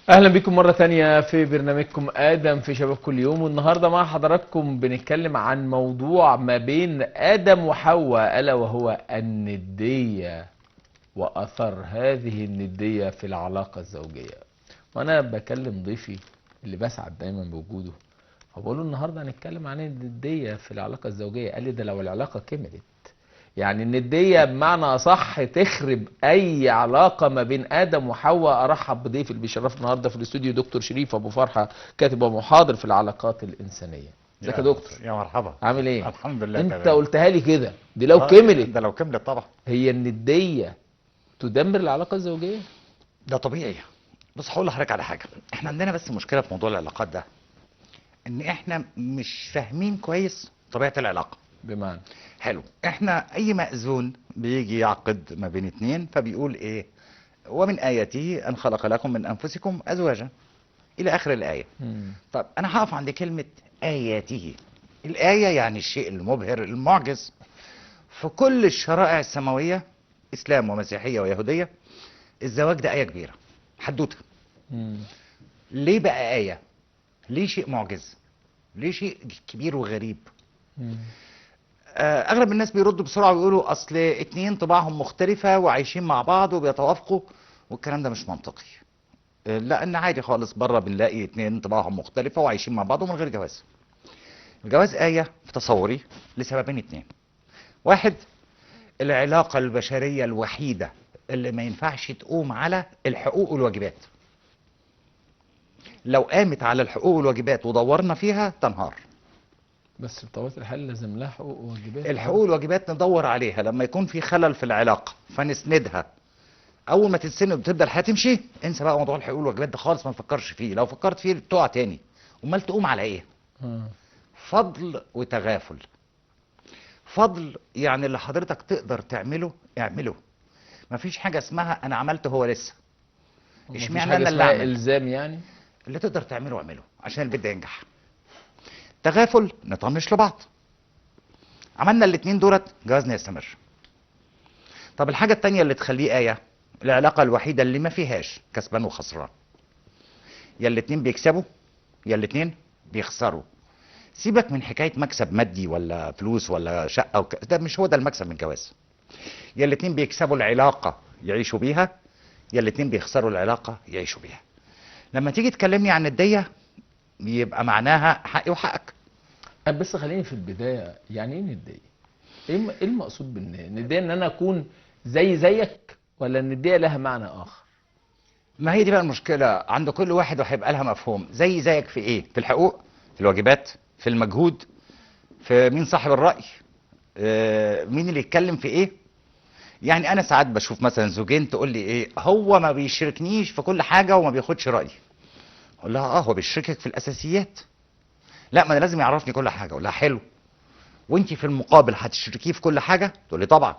اهلا بكم مرة تانية في برنامجكم ادم في شباب كل يوم، والنهاردة مع حضراتكم بنتكلم عن موضوع ما بين ادم وحواء، الا وهو الندية واثر هذه الندية في العلاقة الزوجية. وانا بكلم ضيفي اللي بسعد دايما بوجوده، فبقول له النهارده هنتكلم عن الندية في العلاقة الزوجية. قال لي ده لو العلاقة كملت، يعني الندية بمعنى أصح تخرب أي علاقة ما بين آدم وحواء. أرحب بضيفي اللي بيشرف النهارده في الاستوديو دكتور شريف أبو فرحة، كاتب ومحاضر في العلاقات الإنسانية. ازيك يا دكتور؟ يا مرحبا. عامل إيه؟ الحمد لله أنت تمام. قلتها لي كده، دي لو كملت. ده لو كملت طبعا. هي الندية تدمر العلاقة الزوجية؟ ده طبيعي. بص هقول لحضرتك على حاجه، احنا عندنا بس مشكله في موضوع العلاقات ده، ان احنا مش فاهمين كويس طبيعه العلاقه. بمعنى حلو، احنا اي مأذون بيجي يعقد ما بين اتنين فبيقول ايه؟ ومن آياته ان خلق لكم من انفسكم ازواجا الى اخر الايه. طب انا هقف عند كلمه آياته. الآية يعني الشيء المبهر المعجز. في كل الشرائع السماوية، إسلام ومسيحية ويهودية، الزواج ده آية كبيرة، حدوتة. ليه بقى آية؟ ليه شيء معجز؟ ليه شيء كبير وغريب؟ أغلب الناس بيردوا بسرعة ويقولوا أصل اتنين طباعهم مختلفة وعايشين مع بعض وبيتوافقوا، والكلام ده مش منطقي. لأن عادي خالص بره بنلاقي اتنين طباعهم مختلفة وعايشين مع بعض ومن غير جواز. الجواز آية في تصوري لسببين اتنين. واحد، العلاقة البشرية الوحيدة اللي ما ينفعش تقوم على الحقوق والواجبات. لو قامت على الحقوق والواجبات ودورنا فيها تنهار. بس بطبيعة الحال لازم لها حقوق وواجبات. الحقوق والواجبات ندور عليها لما يكون في خلل في العلاقة فنسندها. أول ما تتسند وتبدأ الحياة تمشي، انسى بقى موضوع الحقوق والواجبات ده خالص، ما تفكرش فيه. لو فكرت فيه تقع تاني. أمال تقوم على إيه؟ فضل وتغافل. فضل يعني اللي حضرتك تقدر تعمله اعمله. مفيش حاجة اسمها أنا عملت هو لسه. اشمعنى انا اللي اعمل؟ الزام يعني. اللي تقدر تعمله اعمله عشان البيت ده ينجح. تغافل، نطنش لبعض. عملنا الاتنين دولت، جوازنا يستمر. طب الحاجة التانية اللي تخليه آية، العلاقة الوحيدة اللي ما فيهاش كسبان وخسران. يا الاتنين بيكسبوا يا الاتنين بيخسروا. سيبك من حكاية مكسب مادي ولا فلوس ولا شقة ده مش هو ده المكسب من الجواز. يا الاتنين بيكسبوا العلاقة يعيشوا بيها، يا الاتنين بيخسروا العلاقة يعيشوا بيها. لما تيجي تكلمني عن الندية يبقى معناها حقي وحقك. بس خليني في البداية، يعني ايه ندية؟ ايه المقصود بالندية؟ ان انا اكون زيك، ولا الندية لها معنى اخر؟ ما هي دي بقى المشكلة عند كل واحد وهيبقى لها مفهوم. زيك في ايه؟ في الحقوق، في الواجبات، في المجهود، في مين صاحب الرأي، مين اللي يتكلم في ايه. يعني انا ساعات بشوف مثلا زوجين تقول لي ايه، هو ما بيشاركنيش في كل حاجة وما بياخدش رأيي. اقول لها هو بيشاركك في الاساسيات. لا، ما انا لازم يعرفني كل حاجة. اقول لها حلو، وانت في المقابل هتشاركيه في كل حاجة؟ تقول لي طبعا.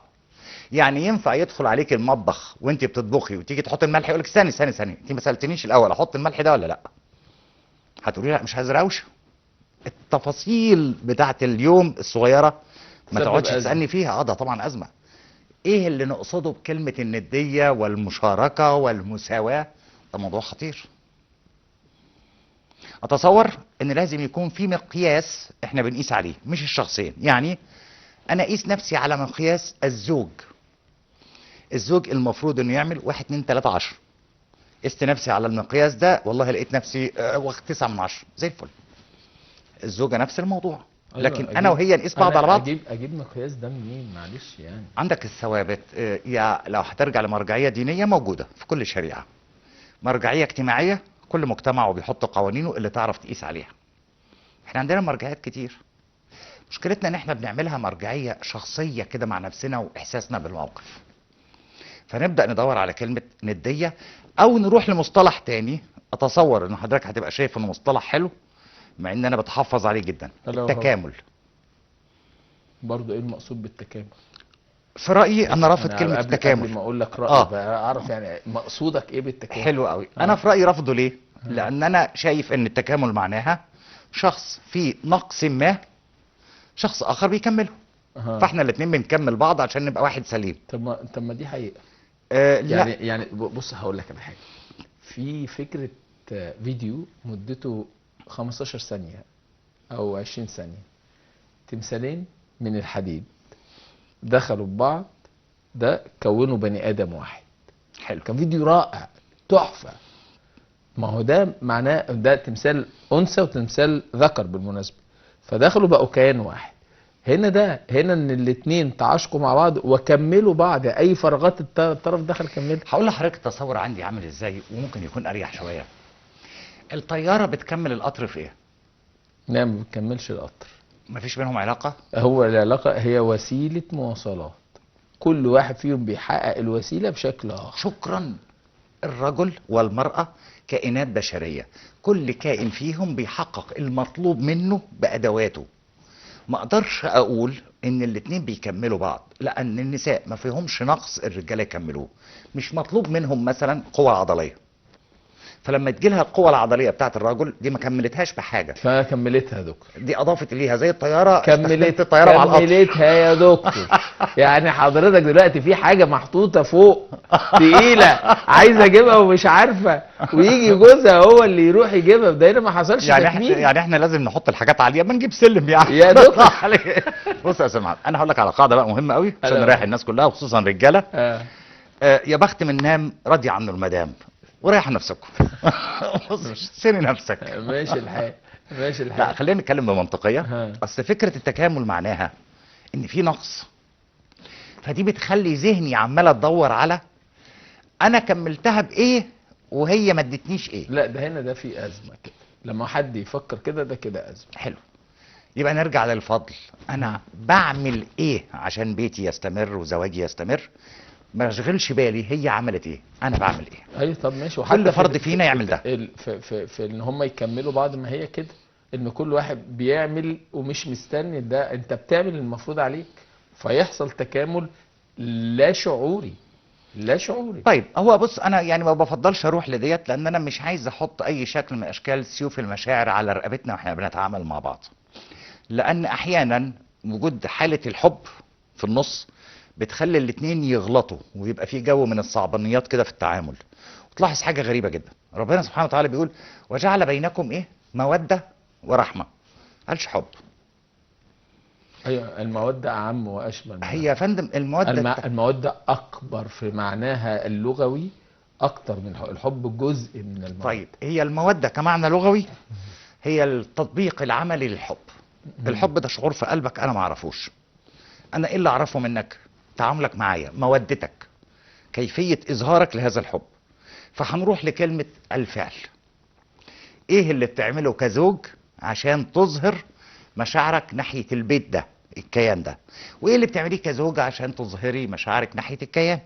يعني ينفع يدخل عليك المطبخ وانت بتطبخي وتيجي تحط الملح يقول لك استني انت ما سالتنيش الاول احط الملح ده ولا لا؟ هتقولي لا مش عايز روشه. التفاصيل بتاعت اليوم الصغيره ما تقعدش تسالني فيها. ده طبعا ازمه. ايه اللي نقصده بكلمه النديه والمشاركه والمساواه؟ ده موضوع خطير. اتصور ان لازم يكون في مقياس احنا بنقيس عليه، مش الشخصين. يعني انا اقيس نفسي على مقياس الزوج. الزوج المفروض انه يعمل 1 2 3 10. قست نفسي على المقياس ده، والله لقيت نفسي واخد 9 من 10 زي الفل. الزوجه نفس الموضوع. أيوة، لكن انا وهي نقيس بعض على بعض. اجيب مقياس ده منين؟ معلش يعني. عندك الثوابت. يا لو هترجع لمرجعيه دينيه موجوده في كل شريعه. مرجعيه اجتماعيه، كل مجتمع وبيحط قوانينه اللي تعرف تقيس عليها. احنا عندنا مرجعيات كتير. مشكلتنا ان احنا بنعملها مرجعيه شخصيه كده مع نفسنا واحساسنا بالموقف. فنبدأ ندور على كلمة ندية او نروح لمصطلح تاني. اتصور ان حضرتك هتبقى شايف انه مصطلح حلو، مع ان انا بتحفظ عليه جدا. التكامل. برضه ايه المقصود بالتكامل؟ في رأيي انا رافض كلمة التكامل. قبل ما اقول لك رأيي بقى اعرف يعني مقصودك ايه بالتكامل. حلو قوي. انا في رأيي رافضه. ليه؟ لان انا شايف ان التكامل معناها شخص في نقص ما، شخص اخر بيكمله. فاحنا الاثنين بنكمل بعض عشان نبقى واحد سليم. طب ما دي حقيقة. لا. يعني بص هقول لك على حاجة. في فكرة فيديو مدته 15 ثانية او 20 ثانية، تمثالين من الحديد دخلوا ببعض، ده كونوا بني ادم واحد. حلو. كان فيديو رائع تحفة. ما هو ده معناه ده تمثال انثى وتمثال ذكر بالمناسبة، فدخلوا بقوا كيان واحد. هنا ان الاتنين تعاشقوا مع بعض وكملوا بعض، اي فراغات الطرف دخل كملها. هقول لحضرتك التصور عندي عامل ازاي وممكن يكون اريح شويه. الطياره بتكمل القطر في ايه؟ لا، ما بتكملش القطر. مفيش بينهم علاقه؟ هو العلاقة هي وسيلة مواصلات، كل واحد فيهم بيحقق الوسيلة بشكل آخر. شكرا. الرجل والمراه كائنات بشريه، كل كائن فيهم بيحقق المطلوب منه بادواته. ما اقدرش اقول ان الاتنين بيكملوا بعض، لان النساء ما فيهمش نقص الرجاله يكملوه. مش مطلوب منهم مثلا قوة عضلية، فلما تجيلها القوة العضلية بتاعت الرجل دي ما كملتهاش بحاجة، فكملتها يا دكتور، دي اضافت ليها زي الطيارة. كملت استخدمت الطيارة مع القطر. كملتها يا دكتور. يعني حضرتك دلوقتي في حاجة محطوطة فوق تقيلة عايزة اجيبها ومش عارفة، ويجي جوزها هو اللي يروح يجيبها، ده هنا ما حصلش تكميل. يعني احنا لازم نحط الحاجات عالية، ما نجيب سلم يعني يا دكتور. بص يا سماعة، انا هقول لك على قاعدة بقى مهمة قوي عشان أيوة. نريح الناس كلها وخصوصا الرجالة. آه. يا بخت من نام راضي عنه المدام وريحوا نفسكم. بص سيني نفسك. ماشي الحال، ماشي لا الحال. خلينا نتكلم بمنطقية. ها. اصل فكرة التكامل معناها ان في نقص، فدي بتخلي ذهني عمالة تدور على انا كملتها بايه وهي ما ادتنيش ايه. لا، ده هنا ده في أزمة كده، لما حد يفكر كده ده كده أزمة. حلو. يبقى نرجع للفضل، انا بعمل ايه عشان بيتي يستمر وزواجي يستمر، ما اشغلش بالي هي عملت ايه، انا بعمل ايه. ايوه طب ماشي. كل فرد فينا يعمل ده. في ان هم يكملوا بعض، ما هي كده ان كل واحد بيعمل ومش مستني، ده انت بتعمل المفروض عليك، فيحصل تكامل لا شعوري، لا شعوري. طيب هو بص، انا يعني ما بفضلش اروح لديت، لان انا مش عايز احط اي شكل من اشكال سيوف المشاعر على رقبتنا واحنا بنتعامل مع بعض، لان احيانا وجود حالة الحب في النص بتخلي الاتنين يغلطوا ويبقى في جو من الصعبانيات كده في التعامل. وتلاحظ حاجة غريبة جدا، ربنا سبحانه وتعالى بيقول وجعل بينكم ايه، مودة ورحمة، قالش حب. ايوه المودة اعم واشمل. هي يا فندم المودة المودة اكبر في معناها اللغوي اكتر من الحب، جزء من المودة. طيب هي المودة كمعنى لغوي هي التطبيق العملي للحب. الحب ده شعور في قلبك انا ما اعرفوش، انا ايه اللي اعرفه منك؟ تعاملك معايا، مودتك، كيفية اظهارك لهذا الحب. فهنروح لكلمة الفعل. ايه اللي بتعمله كزوج عشان تظهر مشاعرك ناحية البيت ده، الكيان ده؟ وايه اللي بتعمليه كزوجة عشان تظهري مشاعرك ناحية الكيان؟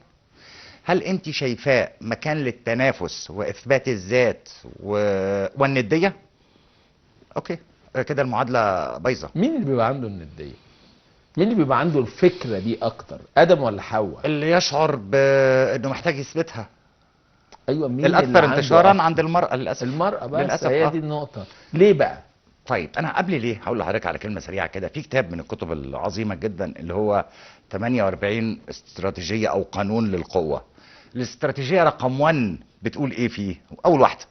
هل انت شايفاه مكان للتنافس واثبات الذات والندية؟ اوكي كده المعادلة بايظة. مين اللي بيبقى عنده الندية؟ مين اللي بيبقى عنده الفكرة دي اكتر، ادم ولا حواء؟ اللي يشعر بانه محتاج يثبتها. ايوه مين الاكثر اللي عنده انتشارا أكتر؟ عند المرأة للاسف. المرأة بس للأسف هي آه. دي النقطة. ليه بقى؟ طيب انا قبل ليه هقول لحضرتك على كلمه سريعه كده. في كتاب من الكتب العظيمه جدا اللي هو 48 استراتيجيه او قانون للقوه. الاستراتيجيه رقم 1 بتقول ايه فيه؟ اول واحده،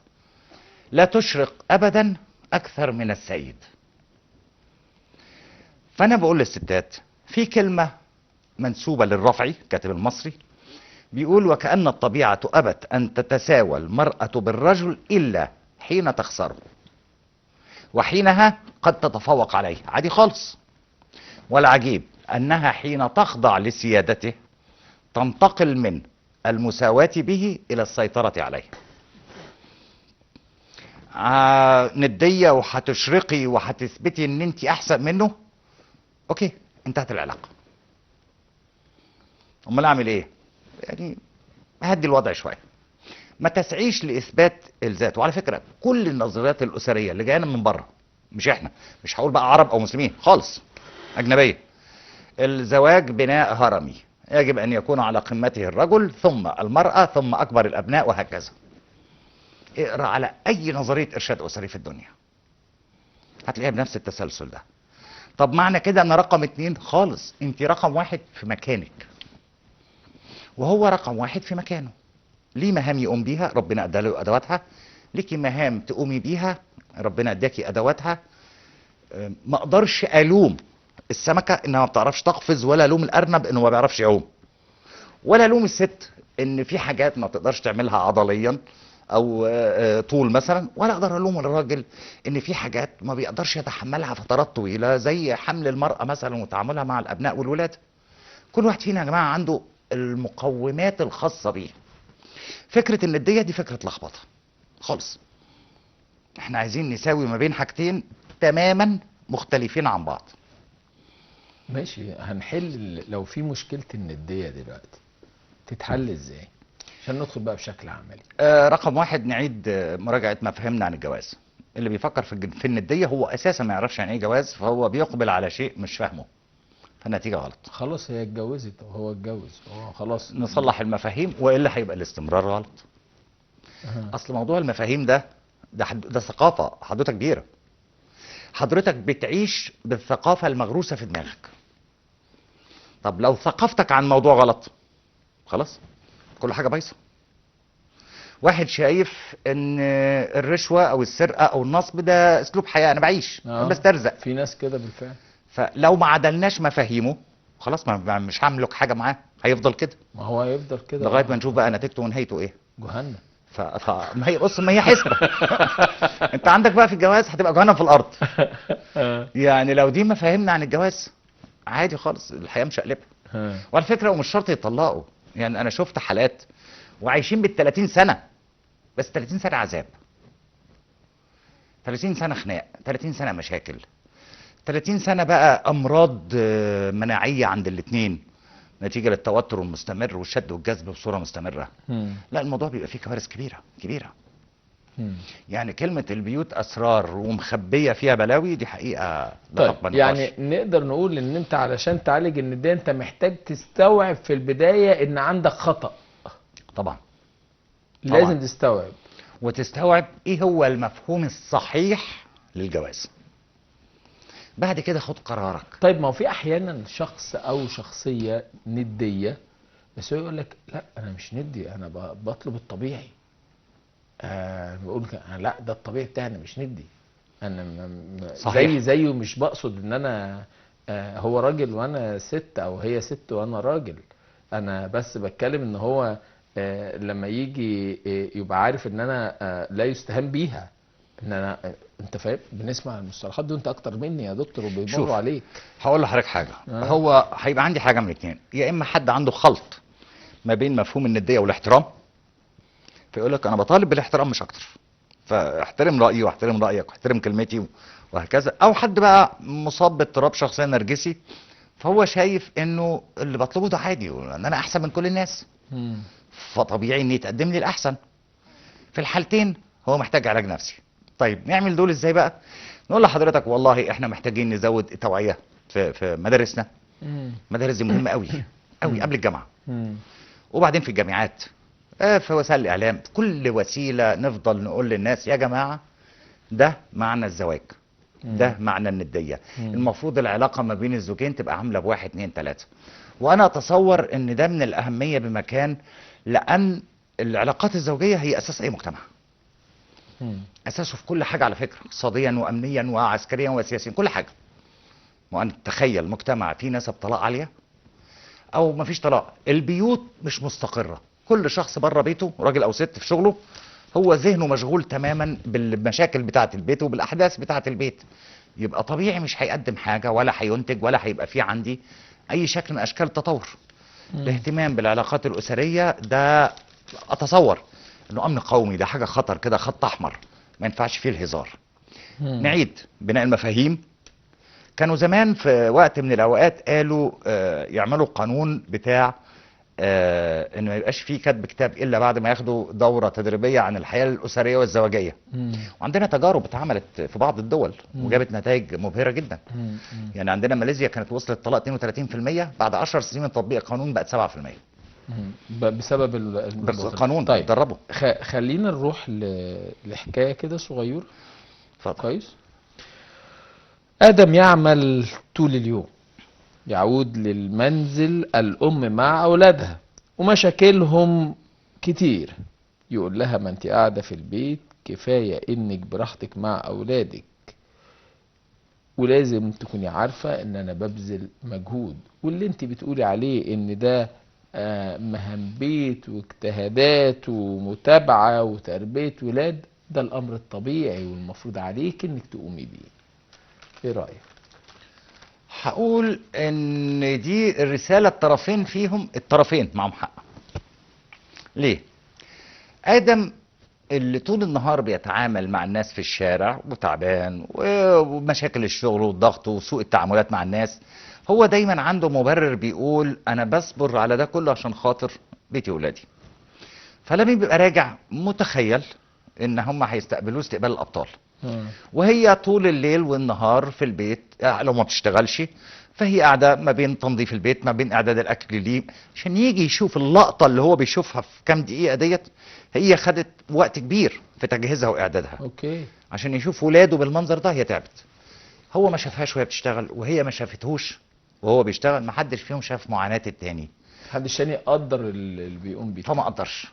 لا تشرق ابدا اكثر من السيد. فانا بقول للستات في كلمه منسوبه للرفعي كاتب المصري بيقول وكأن الطبيعه ابت ان تتساوى المراه بالرجل الا حين تخسره، وحينها قد تتفوق عليه، عادي خالص. والعجيب أنها حين تخضع لسيادته تنتقل من المساواة به إلى السيطرة عليه. ندية وهتشرقي وهتثبتي ان انت احسن منه، اوكي انتهت العلاقة. امال اعمل ايه؟ يعني هدي الوضع شوية، ما تسعيش لاثبات الذات. وعلى فكره كل النظريات الاسريه اللي جايه من بره، مش احنا، مش هقول بقى عرب او مسلمين خالص، اجنبيه. الزواج بناء هرمي، يجب ان يكون على قمته الرجل ثم المراه ثم اكبر الابناء وهكذا. اقرا على اي نظريه ارشاد اسري في الدنيا هتلاقيها بنفس التسلسل ده. طب معنى كده ان رقم 2 خالص، انت رقم 1 في مكانك وهو رقم 1 في مكانه، ليه مهام يقوم بيها ربنا اداله ادواتها، ليكي مهام تقومي بيها، ربنا اداكي ادواتها. ما اقدرش الوم السمكه انها ما بتعرفش تقفز، ولا الوم الارنب انه ما بيعرفش يعوم، ولا الوم الست ان في حاجات ما تقدرش تعملها عضليا او طول مثلا، ولا اقدر الوم الراجل ان في حاجات ما بيقدرش يتحملها فترات طويله زي حمل المراه مثلا وتعاملها مع الابناء والولاده. كل واحد فينا يا جماعه عنده المقومات الخاصه بيه. فكره النديه دي فكره لخبطه خالص. احنا عايزين نساوي ما بين حاجتين تماما مختلفين عن بعض. ماشي، هنحل لو في مشكلة الندية دلوقتي تتحل ازاي عشان ندخل بقى بشكل عملي؟ رقم واحد، نعيد مراجعه مفاهيمنا عن الجواز. اللي بيفكر في النديه هو اساسا ما يعرفش يعني ايه جواز، فهو بيقبل على شيء مش فاهمه، فالنتيجه غلط. خلاص هي اتجوزت وهو اتجوز، هو خلاص. نصلح المفاهيم والا هيبقى الاستمرار غلط. أها. اصل موضوع المفاهيم ده ثقافه حضرتك كبيره. حضرتك بتعيش بالثقافه المغروسه في دماغك. طب لو ثقافتك عن موضوع غلط، خلاص كل حاجه بايظه. واحد شايف ان الرشوه او السرقه او النصب ده اسلوب حياه، انا بعيش انا بسترزق. في ناس كده بالفعل. فلو ما عدلناش مفاهيمه خلاص مش هملك حاجه معاه، هيفضل كده ما هو هيفضل كده لغايه ما نشوف بقى نتيجته ونهايته ايه. جهنم. ما هي بص، ما هي حسبه. انت عندك بقى في الجواز هتبقى جهنم في الارض. يعني لو دي مفاهيمنا عن الجواز عادي خالص، الحياه مش هقلبها. وعلى فكره ومش شرط يطلقوا، يعني انا شفت حالات وعايشين بال 30 سنه، بس 30 سنه عذاب، 30 سنه خناق، 30 سنه مشاكل، 30 سنه بقى امراض مناعيه عند الاثنين نتيجه للتوتر المستمر والشد والجذب بصوره مستمره. لا، الموضوع بيبقى فيه كوارث كبيره كبيره. يعني كلمه البيوت اسرار ومخبيه فيها بلاوي دي حقيقه. طيب يعني نقدر نقول ان انت علشان تعالج الندية انت محتاج تستوعب في البداية ان عندك خطأ. طبعا لازم تستوعب، وتستوعب ايه هو المفهوم الصحيح للجواز. بعد كده خد قرارك. طيب ما هو في احيانا شخص او شخصية ندية بس هو يقول لك لا انا مش ندي، انا بطلب الطبيعي. بقول لا ده الطبيعي بتاعنا مش ندي، انا صحيح. زيه مش بقصد ان انا هو راجل وانا ست او هي ست وانا راجل. انا بس بتكلم ان هو لما يجي يبقى عارف ان انا لا يستهان بيها، ان انا انت فاهم. بنسمع المصطلحات دي وانت اكتر مني يا دكتور وبيمروا عليك. هقول لحضرتك حاجه. هو هيبقى عندي حاجه من الاثنين، يا اما حد عنده خلط ما بين مفهوم النديه والاحترام، فيقول لك انا بطالب بالاحترام مش اكتر، فاحترم رايي واحترم رايك واحترم كلمتي وهكذا. او حد بقى مصاب باضطراب شخصيه نرجسي، فهو شايف انه اللي بطلبه ده عادي وان انا احسن من كل الناس، فطبيعي ان يتقدم لي الاحسن. في الحالتين هو محتاج علاج نفسي. طيب نعمل دول ازاي بقى؟ نقول لحضرتك والله احنا محتاجين نزود التوعيه في مدارسنا. المدارس دي مهمه قوي قوي قبل الجامعه، وبعدين في الجامعات، في وسائل الاعلام، كل وسيله نفضل نقول للناس يا جماعه ده معنى الزواج، ده معنى النديه. المفروض العلاقه ما بين الزوجين تبقى عامله بواحد اتنين تلاته. وانا اتصور ان ده من الاهميه بمكان، لان العلاقات الزوجيه هي اساس اي مجتمع. اساسه في كل حاجه على فكره، اقتصاديا وامنيا وعسكريا وسياسيا، كل حاجه. وان تخيل مجتمع فيه نسب طلاق عاليه او ما فيش طلاق، البيوت مش مستقره، كل شخص بره بيته راجل او ست في شغله هو ذهنه مشغول تماما بالمشاكل بتاعه البيت وبالاحداث بتاعه البيت، يبقى طبيعي مش هيقدم حاجه ولا هينتج ولا هيبقى فيه عندي اي شكل من اشكال التطور. الاهتمام بالعلاقات الاسريه ده اتصور انه امن قومي، ده حاجه خطر كده، خط احمر ما ينفعش فيه الهزار. نعيد بناء المفاهيم. كانوا زمان في وقت من الاوقات قالوا يعملوا قانون بتاع ان ما يبقاش فيه كتب كتاب الا بعد ما ياخدوا دوره تدريبيه عن الحياه الاسريه والزواجيه. وعندنا تجارب اتعملت في بعض الدول وجابت نتائج مبهره جدا. يعني عندنا ماليزيا كانت وصلت طلاق 32%، بعد 10 سنين من تطبيق القانون بقت 7%. بسبب القانون. طيب دربوا. خلينا نروح لحكايه كده صغيره. كويس. آدم يعمل طول اليوم، يعود للمنزل الأم مع أولادها ومشاكلهم كتير. يقول لها ما انت قاعدة في البيت كفاية انك براحتك مع اولادك، ولازم تكوني عارفة ان انا ببذل مجهود، واللي انت بتقولي عليه ان ده مهام بيت واجتهادات ومتابعة وتربية ولاد، ده الامر الطبيعي والمفروض عليك انك تقومي بيه. ايه رأيك؟ هقول ان دي الرسالة الطرفين فيهم، الطرفين معهم حق. ليه؟ ادم اللي طول النهار بيتعامل مع الناس في الشارع وتعبان ومشاكل الشغل والضغط وسوء التعاملات مع الناس، هو دايما عنده مبرر بيقول انا بصبر على ده كله عشان خاطر بيتي وولادي. فلما بيبقى راجع متخيل ان هم هيستقبلوه استقبال الابطال، وهي طول الليل والنهار في البيت لو ما بتشتغلش فهي قاعده ما بين تنظيف البيت ما بين اعداد الاكل ليه، عشان يجي يشوف اللقطه اللي هو بيشوفها في كام دقيقه ديت. هي خدت وقت كبير في تجهيزها واعدادها، اوكي. عشان يشوف ولاده بالمنظر ده هي تعبت. هو ما شافهاش وهي بتشتغل، وهي ما شافتهوش وهو بيشتغل. ما حدش فيهم شاف معاناه التاني، محدش تاني قدر اللي بيقوم بيه. فما قدرش.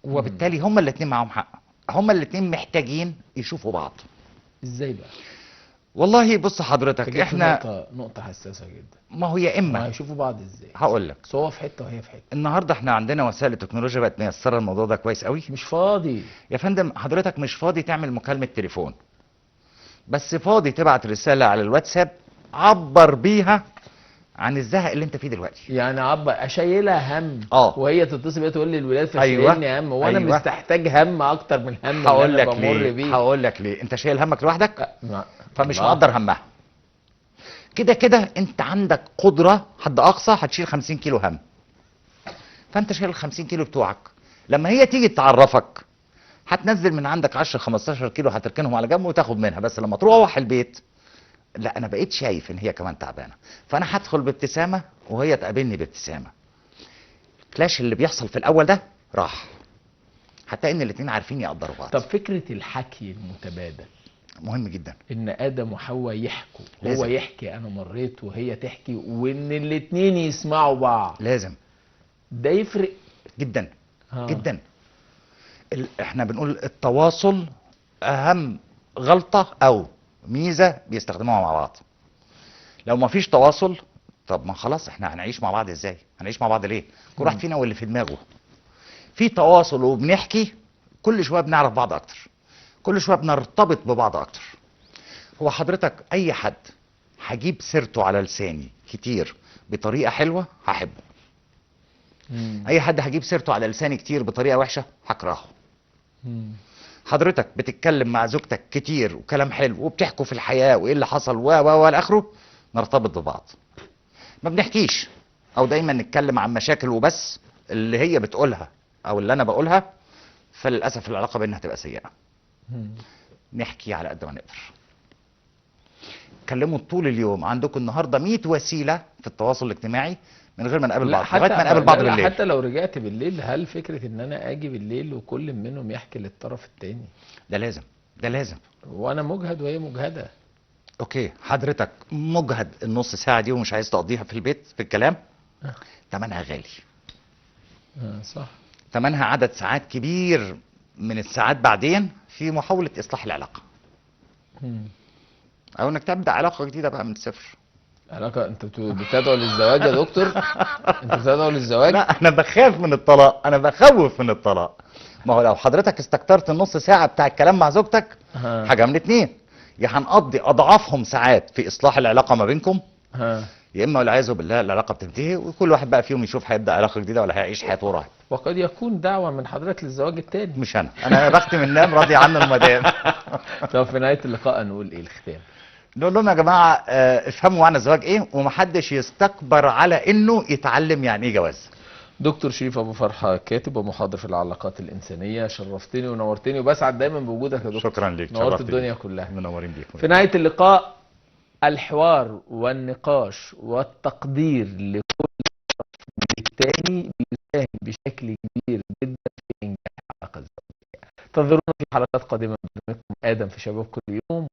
وبالتالي هما الاتنين معاهم حق، هما الاتنين محتاجين يشوفوا بعض. ازاي بقى؟ والله بص حضرتك، جبت احنا نقطة حساسة جدا. ما هو يا ما اما هيشوفوا بعض ازاي؟ هقول لك، بس هو في حتة وهي في حتة. النهارده احنا عندنا وسائل التكنولوجيا بقت ميسره الموضوع ده كويس قوي. مش فاضي. يا فندم حضرتك مش فاضي تعمل مكالمه تليفون، بس فاضي تبعت رساله على الواتساب عبر بيها عن الزهق اللي انت فيه دلوقتي. يعني اشيلها هم وهي تتصل بيا تقول لي الولاد فاشيلني هم، وانا مستحتاج هم اكتر من الهم اللي انا بمر بيه. هقول لك ليه. انت شايل همك لوحدك فمش الله. مقدر همها. كده كده انت عندك قدره حد اقصى هتشيل 50 كيلو هم، فانت شايل ال 50 كيلو بتوعك. لما هي تيجي تعرفك هتنزل من عندك 10 15 كيلو هتركنهم على جنب وتاخد منها. بس لما تروح البيت، لا انا بقيت شايف ان هي كمان تعبانه، فانا هدخل بابتسامه وهي تقابلني بابتسامه. الكلاش اللي بيحصل في الاول ده راح، حتى ان الاتنين عارفين يقدروا بعض. طب فكره الحكي المتبادل مهم جدا، ان ادم وحواء يحكوا، لازم. هو يحكي انا مريت وهي تحكي، وان الاتنين يسمعوا بعض، لازم. ده يفرق جدا جدا. احنا بنقول التواصل اهم غلطه او ميزه بيستخدموها مع بعض. لو ما فيش تواصل، طب ما خلاص احنا هنعيش مع بعض ازاي؟ هنعيش مع بعض ليه؟ كل واحد فينا واللي في دماغه. في تواصل وبنحكي، كل شويه بنعرف بعض اكتر، كل شويه بنرتبط ببعض اكتر. هو حضرتك اي حد هجيب سيرته على لساني كتير بطريقه حلوه هحبه. اي حد هجيب سيرته على لساني كتير بطريقه وحشه هكرهه. حضرتك بتتكلم مع زوجتك كتير وكلام حلو وبتحكوا في الحياه وايه اللي حصل و اخره، نرتبط ببعض. ما بنحكيش او دايما نتكلم عن مشاكل وبس اللي هي بتقولها او اللي انا بقولها، فللاسف العلاقه بيننا هتبقى سيئه. نحكي على قد ما نقدر. كلموا طول اليوم. عندكم النهارده 100 وسيله في التواصل الاجتماعي من غير ما نقابل بعض، لغايه ما نقابل بعض بالليل. حتى لو رجعت بالليل، هل فكره ان انا اجي بالليل وكل منهم يحكي للطرف التاني؟ ده لازم، ده لازم. وانا مجهد وهي مجهده. اوكي، حضرتك مجهد النص ساعه دي ومش عايز تقضيها في البيت في الكلام، ثمنها غالي. صح. ثمنها عدد ساعات كبير من الساعات بعدين في محاوله اصلاح العلاقه، او انك تبدا علاقه جديده بقى من الصفر. علاقه؟ انت بتدعو للزواج يا دكتور؟ انت بتدعو للزواج؟ لا انا بخاف من الطلاق، انا بخوف من الطلاق. ما هو لو حضرتك استكترت النص ساعه بتاع الكلام مع زوجتك، حاجه من اتنين: يا هنقضي اضعافهم ساعات في اصلاح العلاقه ما بينكم، يا اما والعياذ بالله العلاقه بتنتهي وكل واحد بقى فيهم يشوف هيبدا علاقه جديده ولا هيعيش حياته راحت. وقد يكون دعوه من حضرتك للزواج التاني. مش انا بختم النام راضي عنه المدام. طب في نهايه اللقاء نقول ايه الختام؟ نقول لهم يا جماعه افهموا معنى الزواج ايه، ومحدش يستكبر على انه يتعلم يعني ايه جواز. دكتور شريف ابو فرحه، كاتب ومحاضر في العلاقات الانسانيه، شرفتني ونورتني، وبسعد دايما بوجودك يا دكتور. شكرا ليك، نورت الدنيا كلها. منورين بيك. في نهايه اللقاء، الحوار والنقاش والتقدير لكل طرف من الثاني بيساهم بشكل كبير جدا في انجاح العلاقه الزوجيه. انتظرونا في حلقات قادمه من برنامجكم ادم في شباب كل يوم.